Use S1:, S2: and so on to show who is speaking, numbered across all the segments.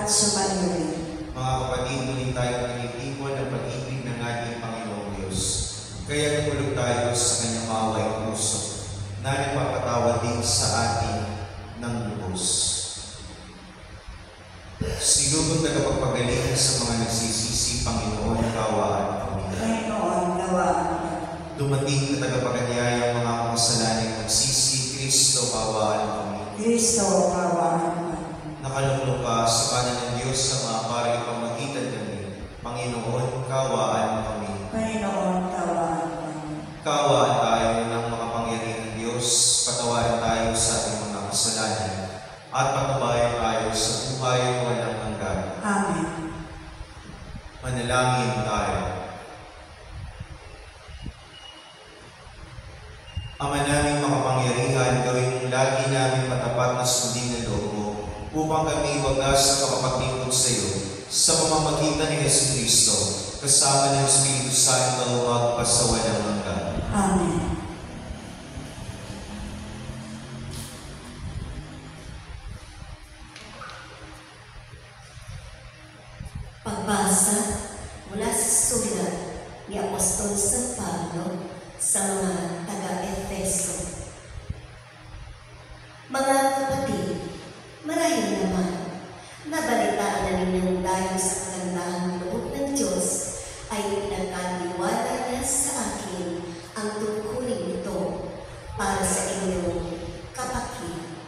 S1: at sumainyo.
S2: Mga kapatid, muli tayong nilitipon ang pag-ibig ng ating Panginoong Diyos. Kaya tumulog tayo sa kanyang maway puso na nagpapatawa din sa atin ng lubos. Sinugod na kapagpagaling sa mga nagsisisi, Panginoon, kawaan kami.
S1: Panginoon, kawaan kami.
S2: Dumating na tagapaganyayang mga kasalanang nagsisi, Kristo, kawaan kami.
S1: Kristo, kawaan kami.
S2: Nakalulong ka sa kanan ng Diyos sa mga para ipamagitan kami. Panginoon, kawaan kami.
S1: Panginoon, kawaan kami.
S2: Kawaan tayo ng makapangyarihang Diyos, patawarin tayo sa ating mga kasalanan, at patubayan tayo sa buhay na walang hanggan.
S1: Amen.
S2: Manalangin tayo. Ama naming makapangyarihan, gawin mong lagi namin matapat na sundin ng loob mo, upang kami wagas na makapaglingkod sa iyo, sa pamamagitan ni Yesu Kristo, kasama ng Espiritu Santo, magpasawalang hanggan.
S1: Amen.
S3: Pagbasa mula sa sulat ni Apostol San Pablo sa mga taga-Efeso. Mga kapatid, marahil naman, nabalitaan na ninyong dahil sa kagandahang loob ng Diyos ay pinagkatiwala niya sa akin ang tungkulin ito para sa inyong kapatid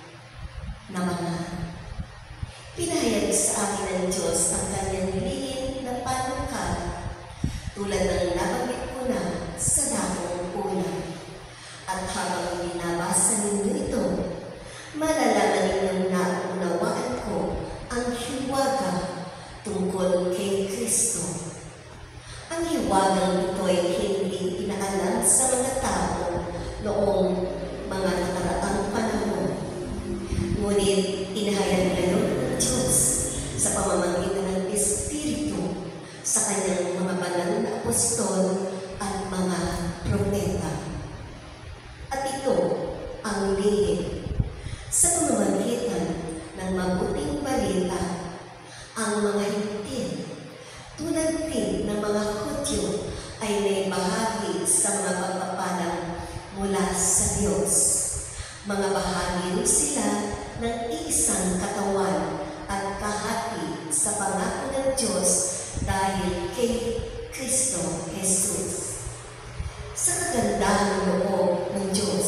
S3: na mga pinahayag sa akin ng Diyos ang kanyang lihim na panukala tulad ng nabanggit ko na sa dakong ulan. At habang binabasa ninyo ito, malalaman ninyong naunawaan ko ang hiwaga tungkol kay Kristo. Ang hiwagang ito ay hindi pinaalam sa mga tao noong mga nakaraang panahon. Ngunit inahayag ngayon ng Diyos sa pamamagitan ng Espiritu sa kanyang mga banal na apostol at mga propeta. At ito ang lihim sa pamamagitan ng mabuting balita. Ang mga hintil, tulad din ng mga Hudyo, ay may bahagi sa mga pagpapalang mula sa Diyos. Mga bahagi rin sila ng isang katawan at kahati sa pangako ng Diyos dahil kay Kristo Jesus. Sa kagandahang loob ng Diyos,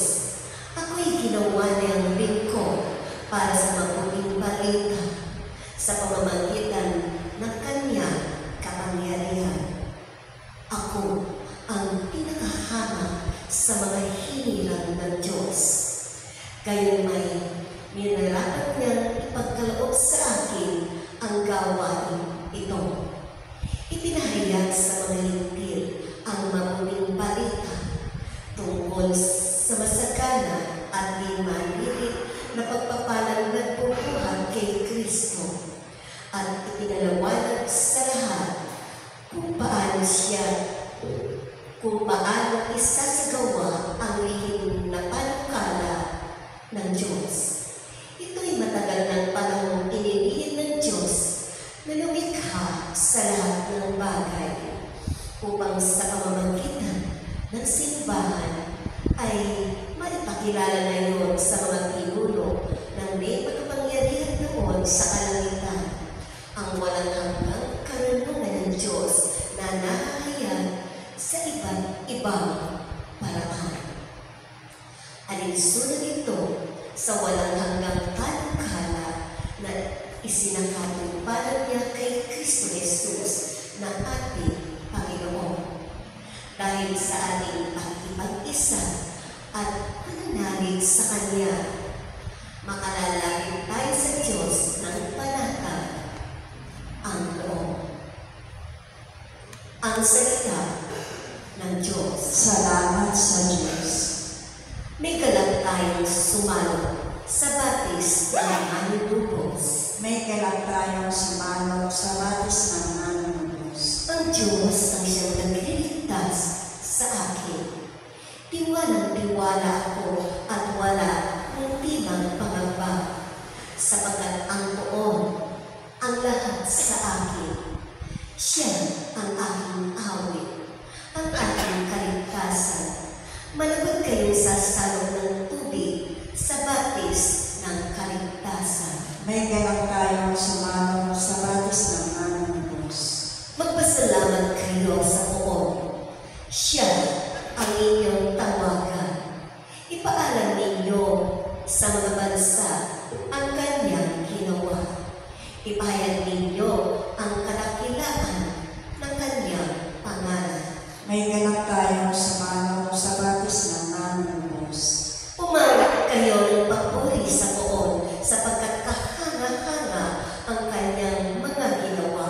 S3: ako'y ginawa niyang bingko para sa mabuting balita sa pamamagitan ng kanyang kapangyarihan. Ako ang pinakahama sa mga hinilang ng Diyos. Gayon may minarapat niyang ipagkaloob sa akin ang gawain ito. Ipinahayag sa mga hintil ang mabuting balita tungkol sa masagana at di maliit na pagpapalang nagbubuhat kay Kristo, at ipinalawanag sa lahat kung paano isasagawa ang lihim na panukala ng Diyos. Ito'y matagal ng panahong inilihim ng Diyos na lumikha sa lahat ng bagay upang sa pamamagitan ng simbahan ay maipakilala na yun sa mga pinuno ng may pagkapangyarihan noon sa kalangitan, ang walang hanggang karunungan ng Diyos na nahahayag sa iba't ibang paraan. Alinsunod ito sa walang hanggang panukala na isinakatuparan niya kay Kristo Jesus na ating Panginoon. Dahil sa ating pag-ibag-isa at pananalig sa Kanya, makalalapit tayo sa Diyos ng panatag ang loob. Ang salita ng Diyos.
S1: Salamat sa Diyos.
S3: May galak tayong sumalo sa batis ng aming lubos.
S1: May galak tayong sumanok sa batis ng aming lubos.
S3: Ang Diyos ang siyang nagliligtas sa akin. Tiwalang-tiwala ako at wala ng tibang pangamba, sapagkat ang poon, ang lahat ibayad ninyo ang kadakilaan ng kanyang pangalan.
S1: May ganap tayong sumano sa batis ng aming Diyos.
S3: Pumangat kayo ng papuri sa poon, sapagkat kahanga-hanga ang kanyang mga ginawa.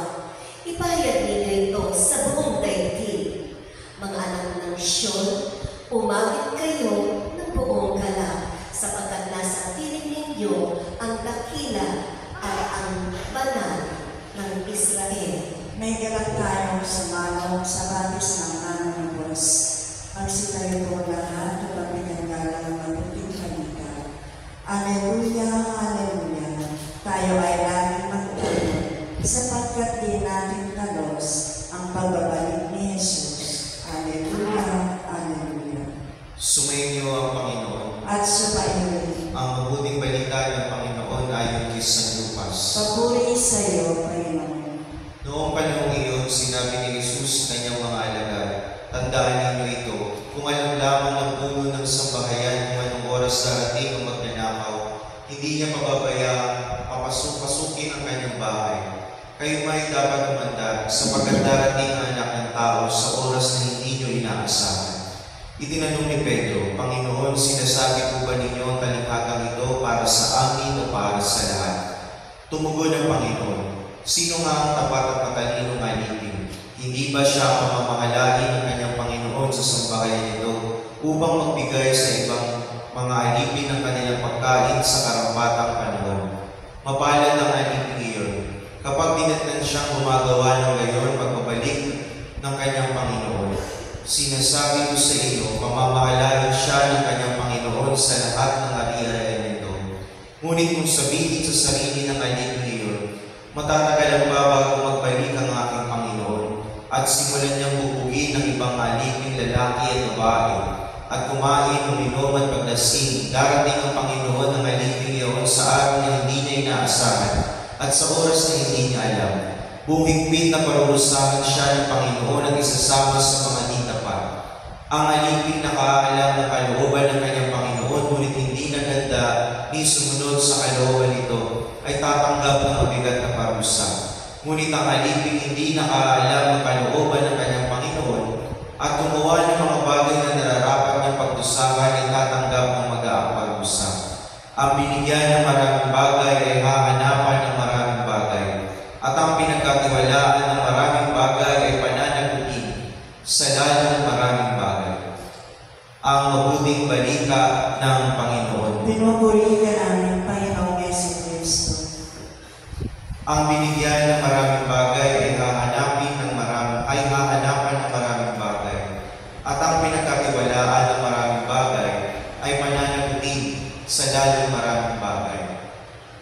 S3: Ibayad ninyo ito sa buong daigdig. Mga anak ng Syon, umawit kayo ng buong galak, sapagkat nasa piling ninyo ang dakila at ang banal ng Israel.
S1: May ganap tayong sumano sa batis ng aming Diyos. Magsitayo po lahat na pagpinanggalang ng mabuting balita. Alleluia, Alleluia. Tayo ay laging magtuloy, sapagkat di natin talos ang pagbabalik ni Jesus. Alleluia, Alleluia.
S2: Sumainyo ang Panginoon.
S1: At sumainyo
S2: Ang mabuting balita ng Panginoon ayon kay San Lucas.
S1: papuri sa iyo, Panginoon.
S2: Noong panahong iyon, sinabi ni Jesus sa kanyang mga alagad, tandaan ninyo ito, kung alam lamang ng puno ng sambahayan kung anong oras darating ang magnanakaw, hindi niya pababayaan papasukin ang kanyang bahay. Kayo may dapat umanda sapagkat darating ang anak ng tao sa oras na hindi niyo inaasahan. Itinanong ni Pedro, Panginoon, sinasabi po ba ninyo ang talinghagang ito para sa amin o para sa lahat? Tumugon ang Panginoon, sino nga ang tapat at matalinong alipin? Hindi ba siya ang mamamahalain ng kanyang Panginoon sa sambahayan nito upang magbigay sa ibang mga alipin ng kanilang pagkain sa karampatang panahon? Mapalad ang alipin iyon kapag dinatnan siyang gumagawa ng gayon pagbabalik ng kanyang Panginoon. Sinasabi ko sa iyo, pamamahalain siya ng kanyang Panginoon sa lahat ng ari-arian nito. Ngunit kung sabihin sa sarili ng alipin iyon, matatagalan ba bago magbalik ang aking Panginoon at simulan niyang bubugin ng ibang alipin lalaki at babae at kumain, uminom at paglasing, darating ang Panginoon ng alipin iyon sa araw na hindi niya inaasahan at sa oras na hindi niya alam. Bumigpit na parurusahan siya ng Panginoon at isasama sa mga nitapat. Ang alipin nakaalam ng kalooban ng kanyang Panginoon, ngunit hindi naganda ni sumunod sa kalooban nito, ay tatanggap ng mabigat na parusa. Ngunit ang alipin hindi nakaalam ng kalooban ng kanyang Panginoon at gumawa ng mga bagay na nararapat niyang pagdusahan ay tatanggap ng magaang parusa. Ang binigyan ng maraming bagay ay hahanapan ng maraming bagay, at ang pinagkatiwalaan ng maraming bagay ay pananagutin sa lalong maraming bagay. Ang mabuting balita ng Panginoon.
S1: Pinupuri ka namin, Panginoong Jesucristo.
S2: Ang binigyan ng maraming bagay ay hahanapan ng maraming bagay, at ang pinagkatiwalaan ng maraming bagay ay pananagutin sa lalong maraming bagay.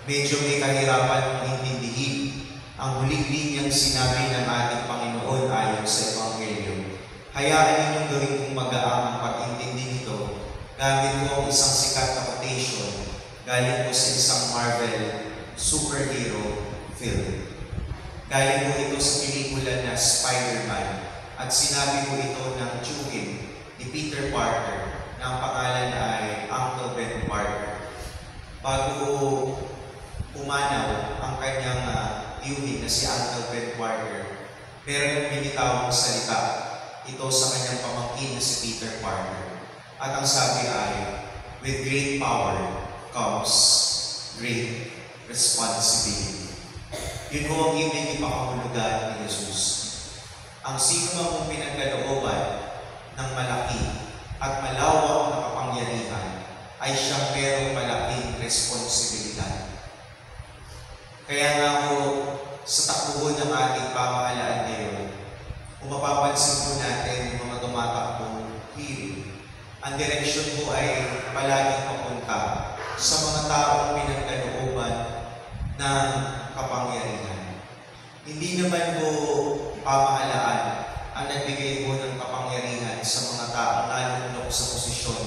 S2: Medyo may kahirapan intindihin ang huling linyang sinabi ng ating Panginoon ayon sa Ebanghelyo. Hayaan ninyong gawin kong magaang ang pag-intindi nito gamit ko ang isang sikat na quotation galing po sa isang Marvel superhero film. Galing po ito sa pelikula na Spider-Man at sinabi po ito ng tiyuhin ni Peter Parker na ang pangalan ay Uncle Ben Parker. Bago pumanaw ang kanyang tiyuhin na si Uncle Ben Parker, meron binitawang salita ito sa kanyang pamangkin na si Peter Parker. At ang sabi ay, with great power comes great responsibility. Yun ho ang ibig ipakahulugan ni Jesus. Ang sino mang pinagkalooban ng malaki at malawak na kapangyarihan ay siyang merong malaking responsibilidad. Kaya nga ho, sa takbuhan ng ating pamahalaan ngayon, kung mapapansin po natin yung mga tumatakbong healing, ang direksyon po ay palaging papunta sa mga taong pinagkalooban ng kapangyarihan. Hindi naman po pamahalaan ang nagbigay po ng kapangyarihan sa mga taong nalulunok sa posisyon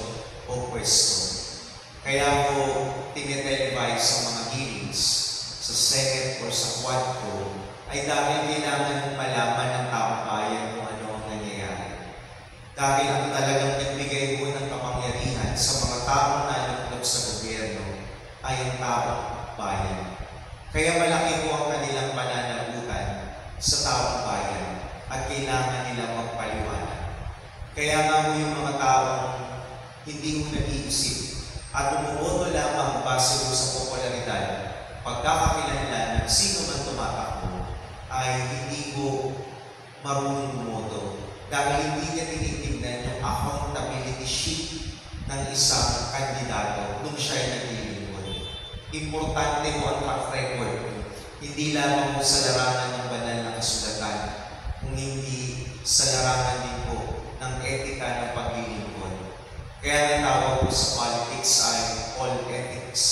S2: o pwesto. Kaya po tinitelevise sa mga healings sa second or sa quadro ay dahil kailangan malaman ng taong bayan kung ano ang nangyayari. Dahil ang talagang nagbigay po ng kapangyarihan sa mga taong nalulunok sa gobyerno ay ang taong bayan. Kaya malaki po ang kanilang Kaya nga mo yung mga taong hindi mo nag-iisip at umuboto lamang base mo sa popularidad, pagkakakilanlan ng sino man tumatakbo, ay hindi mo marunong bumoto. Dahil hindi niya tinitignan yung accountability sheet ng isang kandidato nung siya ay naglilingkod. Importante mo ang track record, hindi lamang mo sa larangan ng banal na kasulatan, kung hindi sa larangan din po ng etika ng paglilingkod. Kaya ang tawag po sa politics ay all ethics.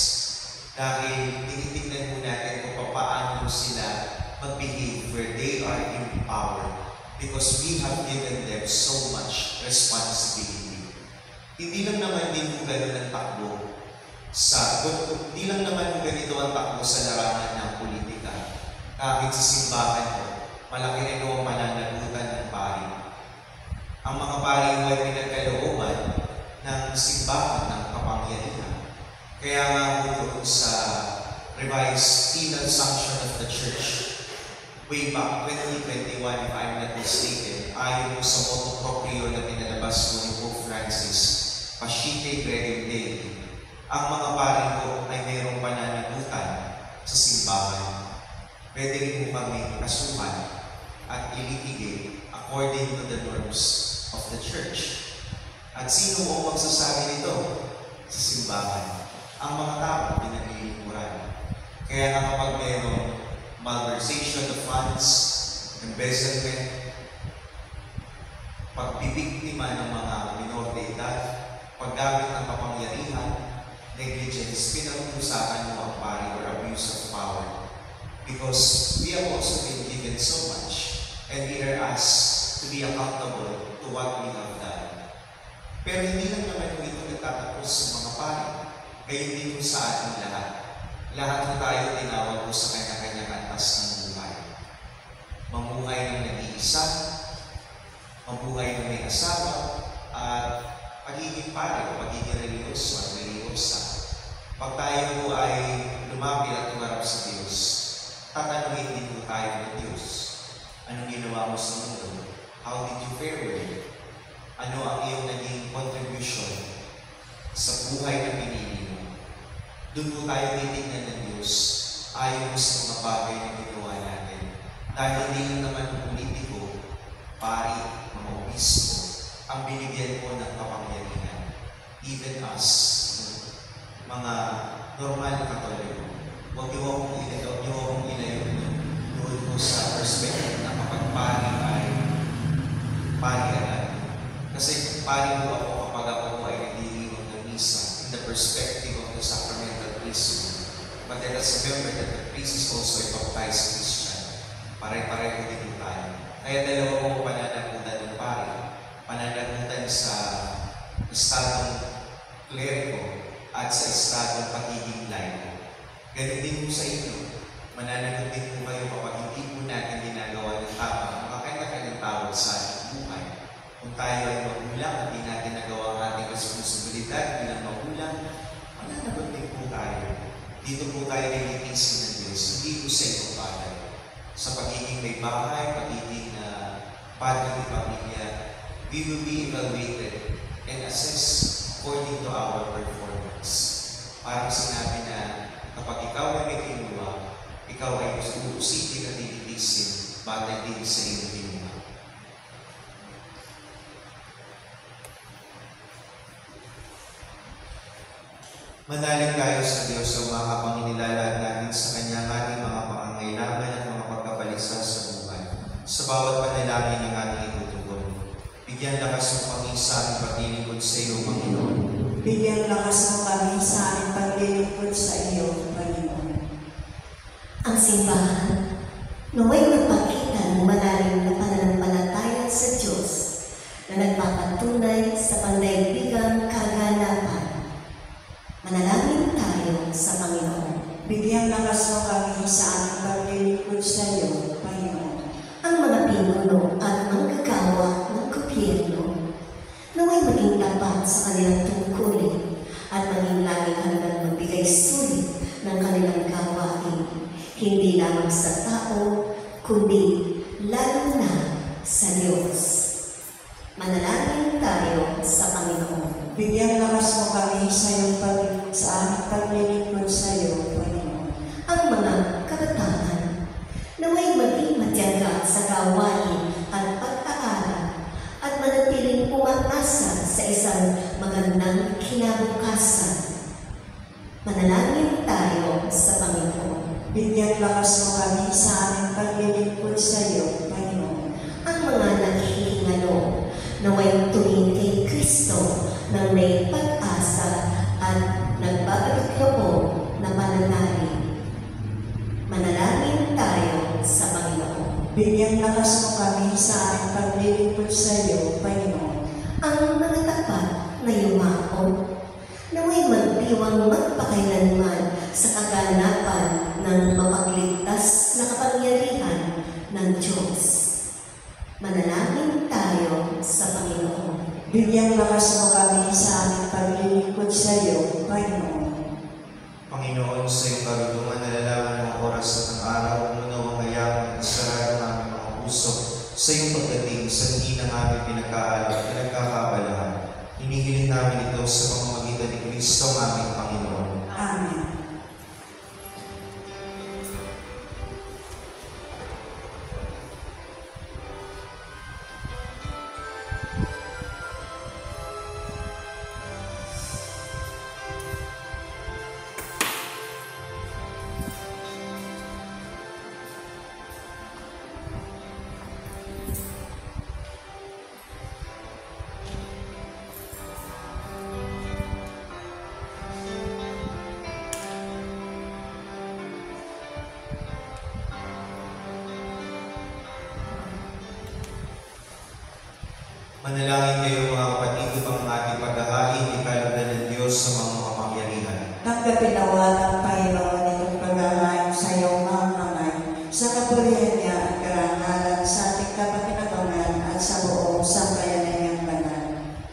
S2: Dahil tinitignan mo natin kung paano sila mag-behave where they are in power. Because we have given them so much responsibility. Hindi lang naman din po ganun ang takbo hindi lang naman po ganito ang takbo sa larangan ng politika. Kahit sa simbahan po, malaki rin ang mananagutan ng pari. Ang mga pari ay pinagkalooban ng simbahan ng kapangyarihan. Kaya nga po doon sa revised penal sanction of the Church, way back 2021, if I'm not mistaken, ayon po sa motu proprio na pinalabas po ni Pope Francis, Pascite Gregum Dei, ang mga pari po ay mayroong pananagutan sa simbahan. Pwede rin po kami kasuhan at ilitigate according to the norms of the Church. At sino po magsasabi nito sa simbahan? Ang mga tao pinaglilingkuran. Kaya nga kapag mayroong malversation of funds, embezzlement, pagbibiktima ng mga minor de edad, paggamit ng kapangyarihan, negligence, pinarusahan mo ang pari or abuse of power. Because we have also been given so much and we are asked to be accountable to what we have done. Pero hindi lang naman po ito nagtatapos sa mga pari. Gayon din po sa ating lahat. Lahat po tayo tinawag po sa kanya-kanyang antas ng buhay. Mamuhay ng nag-iisa, mamuhay ng may asawa, at pagiging pare, pagiging religyoso at religyosa. Pag tayo po ay lumapit at tumarap sa Diyos, tatanungin din po tayo ng Diyos. Anong ginawa mo sa mundo? How did you fare with it? Ano ang iyong naging contribution sa buhay na pinili mo? Doon po tayo titignan ng Diyos ayon sa mga bagay na ginawa natin. Dahil hindi lang naman politiko, pari, mga obispo, ang binigyan po ng kapangyarihan. Even us, mga normal na katoliko. Huwag niyo akong ilayo doon po sa perspective na kapag pari ay pari agad. Kasi pari po ako kapag ako po ay nagdiriwag ng misa in the perspective of the sacramental priesthood. But let us remember that the priest is also a baptized Christian. Pare-pareho din po tayo. Kaya dalawa po pananagutan ng pari. Pananagutan sa estadong kleriko at sa estadong pagiging laiko. Ganun din po sa inyo. Mananagot din po kayo kapag hindi po natin ginagawa ng tama, mga kanya-kanyang tawag sa ating buhay. Kung tayo ay magulang at hindi natin nagawa ang ating responsibilidad bilang magulang, mananagot din po tayo. Dito po tayo nilitisin ng Diyos, hindi po sa ibang bagay. Sa pagiging may bahay, pagiging padre ng pamilya, we will be evaluated and assessed according to our performance. Parang sinabi na kapag ikaw ay may kinuha, ikaw ay uusipin at ilitisin, batay din sa iyong kinuha. Manalig tayo sa Diyos sa mga kapanginilalaan natin sa Kanyang ating mga pangangailangan at mga pagkabalisa sa buhay. Sa bawat panalangin ng ating itutugon, bigyan lakas ng pangisa ang paglilingkod sa iyo, Panginoon.
S1: Bigyan lakas mo kami sa aming paglilingkod sa iyo, Panginoon.
S3: Ang simbahan, naway magpakita ng malalim na pananampalataya sa Diyos na nagpapatunay sa pandaigdigang kaganapan. Manalangin tayo sa Panginoon.
S1: Bigyan lakas mo kami sa aming paglilingkod sa iyo, Panginoon.
S3: Ang mga pinuno at manggagawa ng gobyerno naway maging tapat sa kanilang tungkulin at maging laging handang magbigay sulit ng kanilang gawain, hindi lamang sa tao, kundi lalo na sa Diyos. Manalangin tayo tayo sa Panginoon.
S1: Bigyan lakas mo kami sa aming paglilingkod sa iyo, Panginoon.
S3: Ang mga kabataan, naway maging matyaga sa gawain at pag-aaral at manatiling umaasa sa isang magandang kinabukasan. Manalangin tayo sa Panginoon.
S1: Bigyan lakas mo kami sa aming paglilingkod sa iyo, Panginoon.
S3: Ang mga naghihingalo, naway tumingin kay Kristo nang may pag-asa at nagbabalik loob na pananalig. Manalangin tayo sa Panginoon.
S1: Bigyan lakas mo kami sa aming paglilingkod sa iyo, Panginoon.
S3: Ang mga tapat na yumao, naway magdiwang magpakailanman sa kaganapan ng mapagligtas na kapangyarihan ng Diyos. Manalangin tayo sa Panginoon.
S1: Bigyan lakas mo kami sa aming paglilingkod sa iyo, Panginoon.
S2: Panginoon, sa iyong karunungan nalalaman ng oras at ng araw, umunaw ang hayaan at isarado ng aming mga puso sa iyong pagdating sa hindi ng aming pinagkakabalahan. Hinihiling namin ito sa pamamagitan ni Kristo ang aming Panginoon.
S1: Amen.
S2: Manalangin kayo mga kapatid upang ating paghahain ikalugdan ng Diyos sa mga makapangyarihan.
S1: Tanggapin nawa ng Panginoon itong paghahain sa iyong mga kamay, sa kapurihan niya at karangalan sa ating kapakinabangan at sa buong sambayanan niyang banal.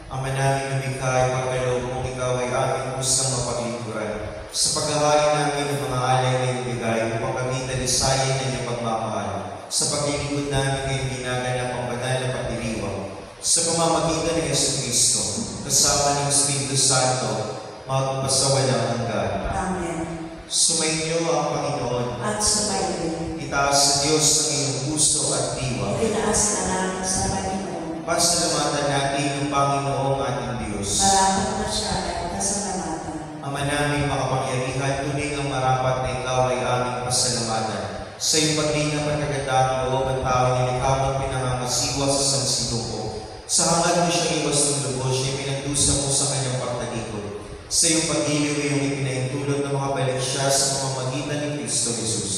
S2: Ama namin na mikha ay pagkaloob mong ikaw ay aming kusang mapaglingkuran. Sa paghahain namin ng mga alay na iyong bigay upang kami talisayan ng iyong pagmamahal. Sa paglilingkod namin ngayong ginaganap ang banal na pagdiriwang. Sa pamamagitan ng Yesu Kristo, kasama ng Espiritu Santo, magpasawalang hanggan.
S1: Amen.
S2: Sumainyo ang Panginoon.
S1: At sumayin.
S2: Itaas sa Diyos ang iyong puso at diwa.
S1: Itinaas na namin sa Panginoon.
S2: Pasalamatan natin ang Panginoong ating Diyos.
S1: Marapat na siya at kasalamatan.
S2: Ama namin makapangyarihan, tunay ang marapat na ikaw ay aming pasalamatan. Sa iyong paglinang pagkagandang loob at tao nilikapang pinangangasiwa sa sansinuko. Sa hangad mo siya iwas ng lubos, siya pinagdusa mo sa kanyang pagtalikod. Sa iyong pag-iliw iyong ipinaintulot na makabalik siya sa pamamagitan ni Kristo Jesus.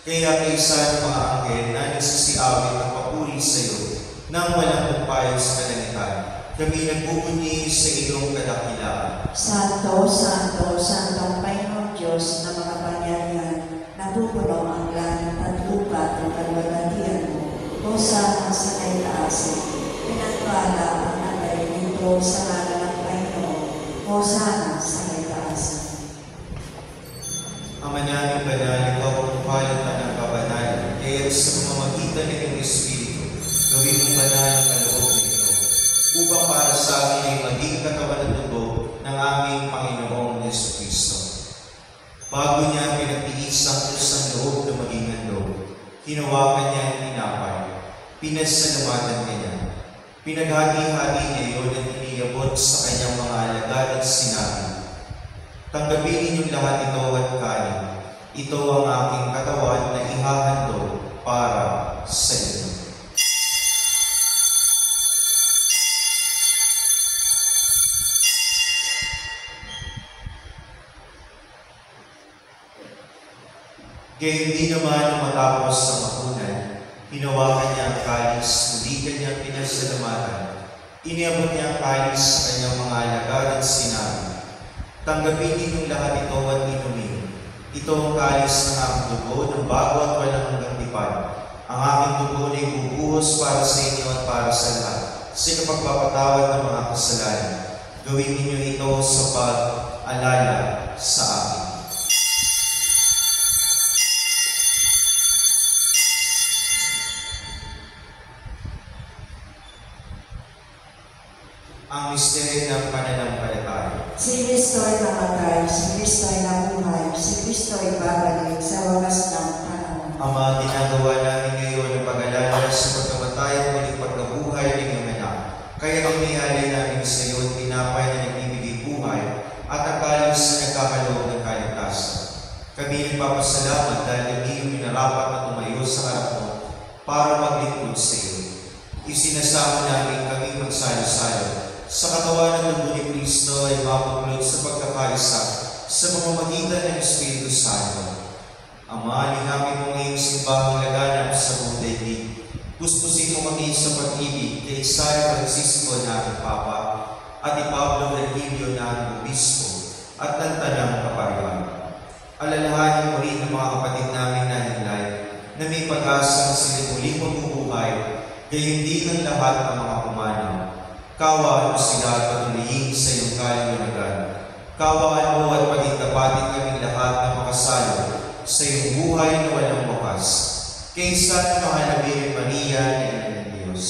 S2: Kaya kaysa ng mga anghel na nagsisiawit at papuri sa iyo, nang walang pagpayo sa kalangitan, kami nagbubunyi sa iyong kadakilaan.
S1: Santo, Santo, Santong Panginoon Diyos na makapangyarihan, napupuno ang langit at lupa ng kalwalhatian mo. Hosana sa kaitaasan. Pinagpala ang alay nito sa ngalan ng Panginoon. Hosana sa kaitaasan.
S2: Ama namin banal, ikaw ang palatan ng kabanalan, kaya sa pamamagitan ng iyong Espiritu, gawin mong banal ang kaloob na ito, upang para sa amin ay maging katawan at dugo ng aming Panginoong Yesu Kristo. Bago niya pinagtiis ang kusang loob na maging handog, hinawakan niya ang tinapay, pinasalamatan niya, pinaghati-hati niya iyon at iniabot sa kanyang mga alagad at sinabi, tanggapin ninyong lahat ito at kain. Ito ang aking katawan na ihahandog para sa inyo. Kaya hindi naman matapos sa makunan, hinawakan niya ang kalis, muli kanyang pinasalamatan. Iniabot niya ang kalis sa kanyang mga alagad at sinabi, tanggapin ninyong lahat ito at inumin. Ito ang kalis ng aking dugo ng bago at walang hanggang tipan. Ang aking dugo na ibubuhos para sa inyo at para sa lahat, sa kapagpapatawad ng mga kasalanan. Gawin ninyo ito sa pag-alala sa akin. Ang misteryo ng pananampalataya.
S1: Si Kristo ay namatay, si Kristo ay nabuhay, si Kristo ay babalik sa wakas ng panahon.
S2: Ama, ginagawa namin ngayon ang pag-alala sa pagkamatay at muling pagkabuhay ng iyong anak. Kaya inihalay namin sa iyo ang tinapay na nagbibigay buhay at ang kalis na nagkakaloob ng kaligtasan. Kami nagpapasalamat dahil hindi yung minarapat na tumayo sa harap mo para maglingkod sa iyo. Isinasama namin kami magsalo-salo sa katawan ng dugo ni Kristo ay mapuklod sa pagkakaisa sa pamamagitan ng Espiritu Santo. Ama, linapin mo ngayong simbahang laganap sa buong daigdig. Puspusin mo kami sa pag-ibig kay San Francisco na aming Papa at ni Pablo Virgilio na aming Obispo at ng Tanang Kaparian. Alalahanin mo rin ang mga kapatid namin na hinlay na may pag-asang sila muling mabubuhay gayon din ang lahat ng mga pumanaw. Kawaan mo sila at patuloyin sa iyong kaliwanagan. Kawaan mo at pagitapatin kaming lahat ng makasalo sa iyong buhay na walang wakas. Kaysa ng mahal na Birhen Maria na ina ng Diyos.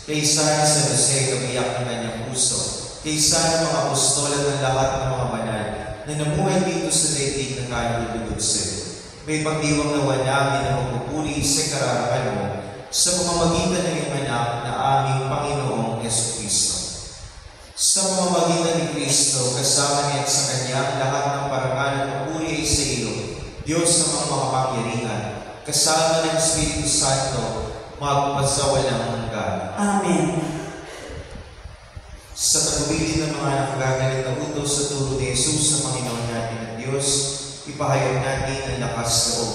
S2: Kaysa ni San Jose kabiyak ng kanyang puso. Kaysa ng mga apostol at ng lahat ng mga banal na namuhay dito sa daigdig na kalulugod sa iyo. May pagdiwang nawa namin na magpupuri sa karangalan mo sa pamamagitan ng iyong anak na aming Panginoong Jesucristo. Sa pamamagitan ni Kristo, kasama niya at sa Kanya ang lahat ng parangal at papuri ay sa iyo, Diyos ng mga makapangyarihan, kasama ng Espiritu Santo, magpasawalang hanggan.
S1: Amen.
S2: Sa tagubilin ng mga nakagagalit na utos sa turo ni Jesus sa Panginoon natin at Diyos, ipahayag natin ang lakas loob.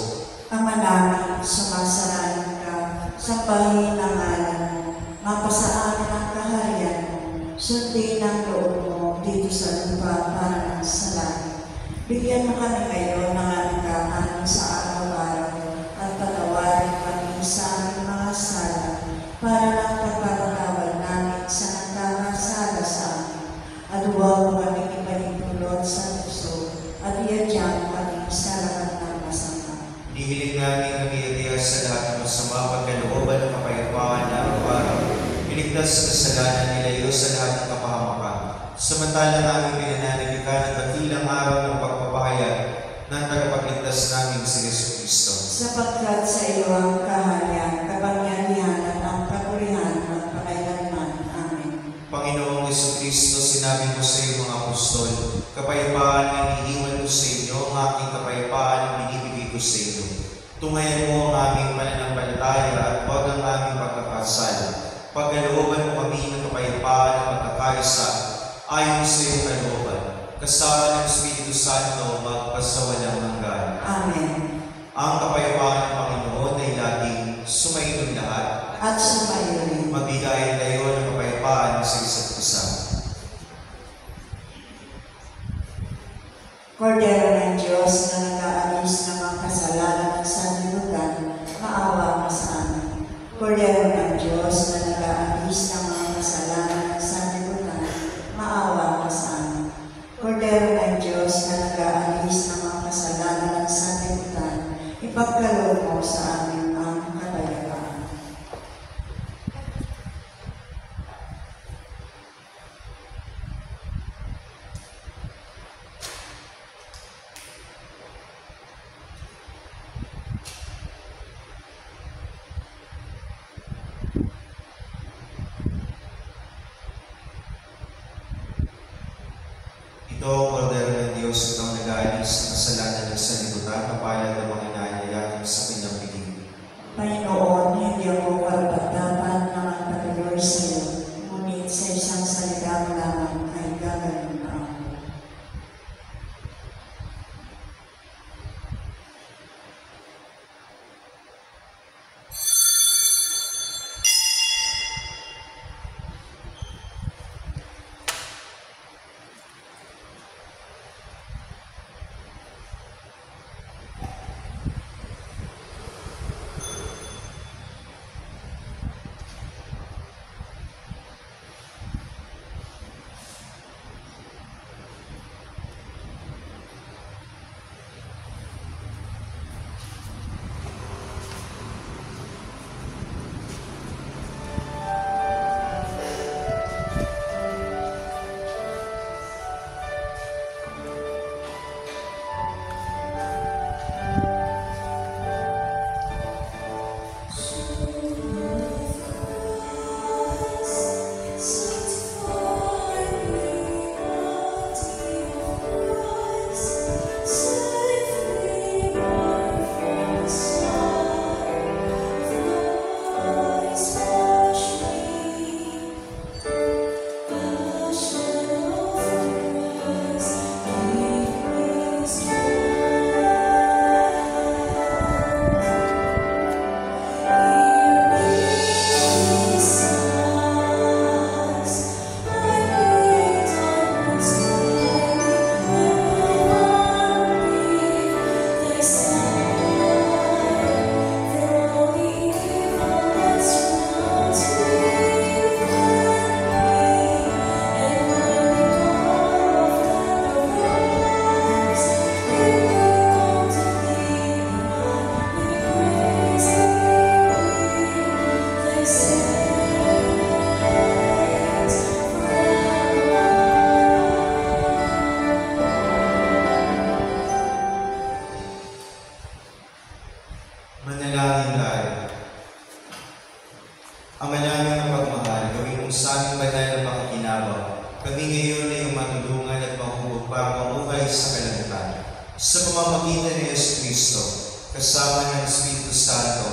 S1: Ama namin, sumasalanan ka, sambahin ang ngalan mo, mapasaan ang kaharian mo, sundin ang loob mo dito sa lupa para sa langit. Bigyan mo kami ngayon ng aming kakanin sa araw-araw at patawarin kami sa aming mga sala para lang pagpapatawad namin sa nagkakasala sa amin. At huwag mo kami ipanipulot sa puso at iadyan kami sa lahat ng masama.
S2: Hihiling namin kami itiyak sa lahat ng masama pagkalooban ng kapayapaan na araw-araw. Iligtas sa kasalanan nila iyo sa lahat ng kapahamakan. Samantala namin pinananalikan ang dakilang araw ng pagpapahayag ng tagapagligtas namin si Jesucristo.
S1: Sapagkat sa iyo ang kaharian, kapangyarihan at ang kapurihan magpakailanman. Amen.
S2: Panginoong Jesucristo, sinabi mo sa iyo mga apostol, kapayapaan ang iniiwan ko sa inyo, ang aking kapayapaan ang binibigay ko sa inyo. Tungayan mo ang aming pananampalataya at huwag ang aming pagkakasala. Pagkalooban mo kami ng kapayapaan at pagkakaisa ayon sa iyong kalooban. Kasama ng Espiritu Santo magpasawalang hanggan.
S1: Amen.
S2: Ang kapayapaan ng Panginoon ay laging sumainong lahat
S1: At sumayo rin.
S2: magbigay tayo ng kapayapaan sa isa't isa.
S1: Kordero ng Diyos na nag-aalis ng mga kasalanan ng sanlibutan, maawa ka sa amin. Kordero ng Diyos na nag-aalis ng mga kasalanan ng sanlibutan, maawa ka sa amin. Kordero ng Diyos na nag-aalis ng mga kasalanan ng sanlibutan, ipagkaloob mo sa amin ang kapayapaan.
S2: Ama namin na pagmahal, gawin mong sa aming banal na pakikinabang. Kami ngayon ay iyong matulungan at mahubog para mamuhay sa kalangitan. Sa pamamagitan ni Yesu Cristo, kasama ng Espiritu Santo,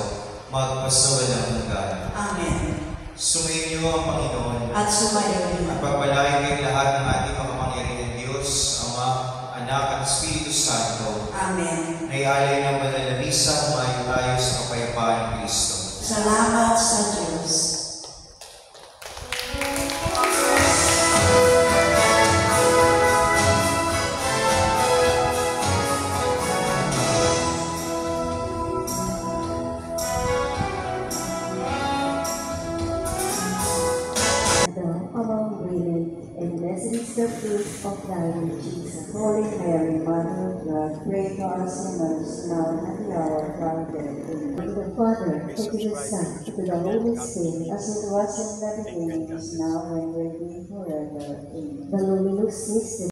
S2: magpasawalang hanggan.
S1: Amen.
S2: Sumayin niyo ang Panginoon
S1: At sumayo rin.
S2: at pagpalain kayong lahat ng ating makapangyarihan Diyos, Ama, Anak at Espiritu Santo.
S1: Amen.
S2: Naialay ng banal na misa, humayo tayo sa kapayapaan ng Kristo.
S1: Salamat sa Diyos.
S4: Among women, and blessed is the fruit of thy womb, Jesus.
S1: Holy Mary, Mother of God, pray for us sinners, now and at the hour of our death. Amen.
S4: To the Father, and to the Son, and to the Holy Spirit,
S1: As it was in the beginning, is now, and will be forever. Amen.
S4: the luminous mystery